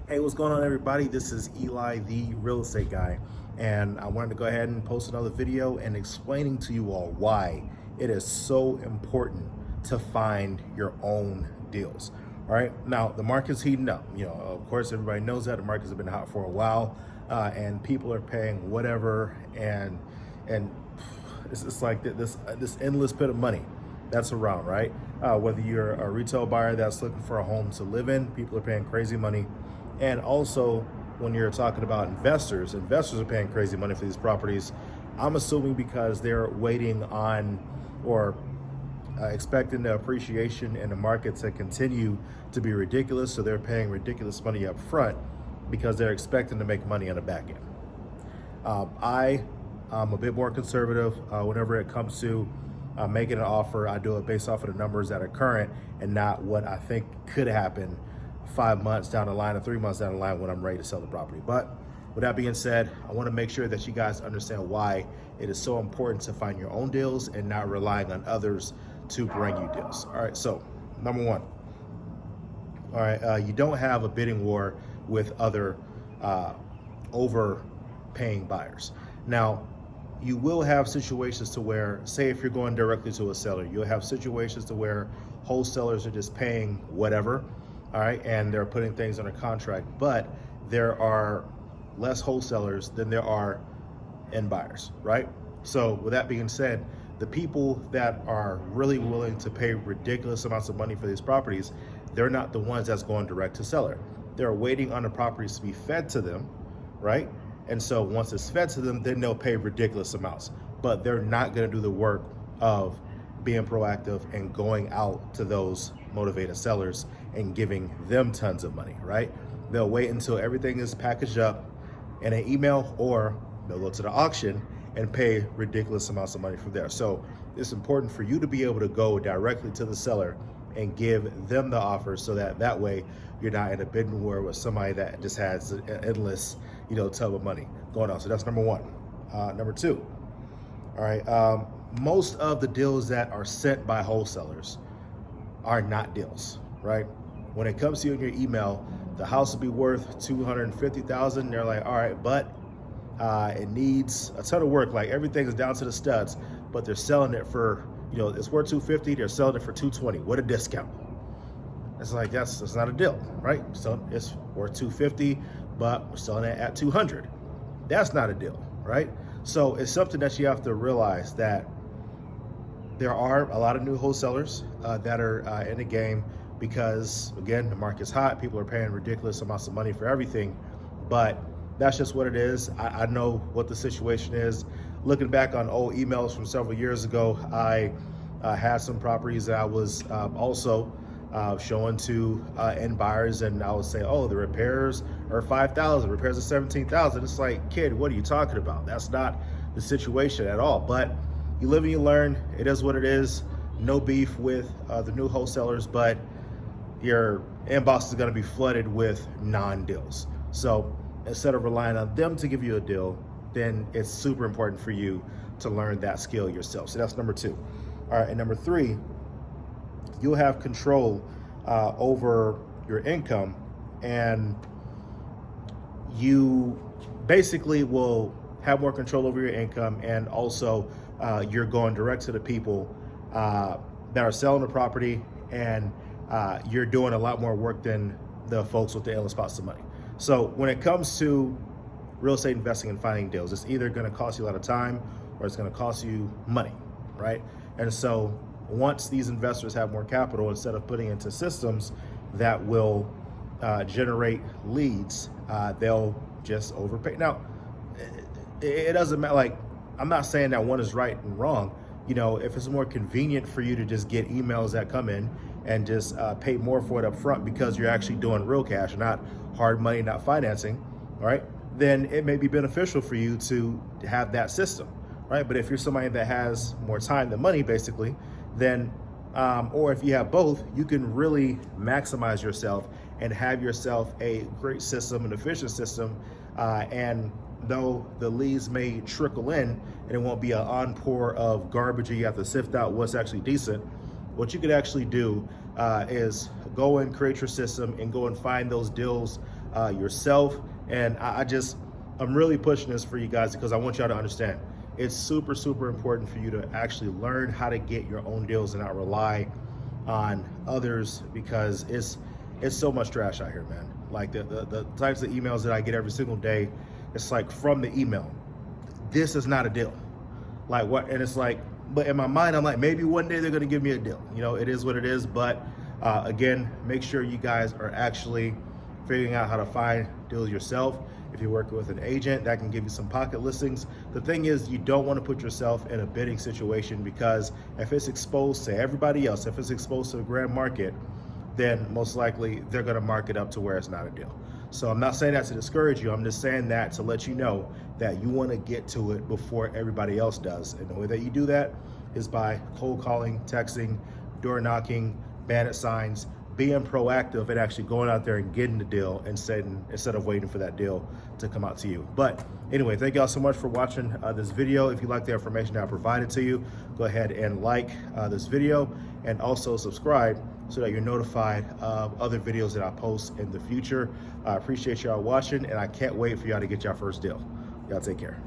Hey, what's going on, everybody? This is Eli, the real estate guy, and I wanted to go ahead and post another video and explaining to you all why it is so important to find your own deals. All right, now the market's heating up. Of course, everybody knows that the markets have been hot for a while, and people are paying whatever, and it's like this endless pit of money that's around, right? Whether you're a retail buyer that's looking for a home to live in, people are paying crazy money. And also, when you're talking about investors are paying crazy money for these properties. I'm assuming because they're waiting on or expecting the appreciation in the market to continue to be ridiculous. So they're paying ridiculous money up front because they're expecting to make money on the back end. I'm a bit more conservative whenever it comes to making an offer. I do it based off of the numbers that are current and not what I think could happen 5 months down the line or 3 months down the line when I'm ready to sell the property. But with that being said, I want to make sure that you guys understand why it is so important to find your own deals and not relying on others to bring you deals. All right, so number one, all right, you don't have a bidding war with other overpaying buyers. Now, you will have situations to where, say if you're going directly to a seller, you'll have situations to where wholesalers are just paying whatever, all right, and they're putting things under contract, but there are less wholesalers than there are end buyers, right? So with that being said, the people that are really willing to pay ridiculous amounts of money for these properties, they're not the ones that's going direct to seller. They're waiting on the properties to be fed to them, right? And so once it's fed to them, then they'll pay ridiculous amounts, but they're not gonna do the work of being proactive and going out to those motivated sellers and giving them tons of money, right? They'll wait until everything is packaged up in an email, or they'll go to the auction and pay ridiculous amounts of money from there. So it's important for you to be able to go directly to the seller and give them the offer, so that way you're not in a bidding war with somebody that just has an endless, tub of money going on. So that's number one. Number two, all right, most of the deals that are sent by wholesalers are not deals, right? When it comes to you in your email, the house will be worth $250,000. They're like, all right, but it needs a ton of work. Like everything is down to the studs, but they're selling it for, it's worth $250. They're selling it for $220. What a discount! It's like that's not a deal, right? So it's worth $250, but we're selling it at $200. That's not a deal, right? So it's something that you have to realize that there are a lot of new wholesalers that are in the game because, again, the market's hot. People are paying ridiculous amounts of money for everything, but that's just what it is. I know what the situation is. Looking back on old emails from several years ago, I had some properties that I was also showing to end buyers, and I would say, oh, the repairs are $5,000, repairs are $17,000. It's like, kid, what are you talking about? That's not the situation at all. But you live and you learn. It is what it is. No beef with the new wholesalers, but your inbox is going to be flooded with non-deals. So instead of relying on them to give you a deal, then it's super important for you to learn that skill yourself. So that's number two. All right, and number three, you'll have control over your income, and you basically will have more control over your income, and also you're going direct to the people that are selling the property, and you're doing a lot more work than the folks with the endless pots of money. So when it comes to real estate investing and finding deals, it's either going to cost you a lot of time or it's going to cost you money, right? And so once these investors have more capital, instead of putting into systems that will generate leads, they'll just overpay. Now, it doesn't matter. Like, I'm not saying that one is right and wrong. If it's more convenient for you to just get emails that come in and just pay more for it up front because you're actually doing real cash, not hard money, not financing, all right, then it may be beneficial for you to have that system, right? But if you're somebody that has more time than money, basically, then, or if you have both, you can really maximize yourself and have yourself a great system, an efficient system, and though the leads may trickle in and it won't be an encore of garbage, you have to sift out what's actually decent. What you could actually do is go and create your system and go and find those deals yourself. And I'm really pushing this for you guys because I want y'all to understand it's super, super important for you to actually learn how to get your own deals and not rely on others, because it's so much trash out here, man. Like the types of emails that I get every single day, it's like from the email, this is not a deal. Like what? And it's like, but in my mind, I'm like, maybe one day they're gonna give me a deal. You know, it is what it is. But again, make sure you guys are actually figuring out how to find deals yourself. If you're working with an agent, that can give you some pocket listings. The thing is, you don't want to put yourself in a bidding situation, because if it's exposed to everybody else, if it's exposed to the grand market, then most likely they're going to mark it up to where it's not a deal. So I'm not saying that to discourage you. I'm just saying that to let you know that you want to get to it before everybody else does. And the way that you do that is by cold calling, texting, door knocking, bandit signs, being proactive and actually going out there and getting the deal instead of waiting for that deal to come out to you. But anyway, thank y'all so much for watching this video. If you like the information that I provided to you, go ahead and like this video, and also subscribe so that you're notified of other videos that I post in the future. I appreciate y'all watching, and I can't wait for y'all to get y'all first deal. Y'all take care.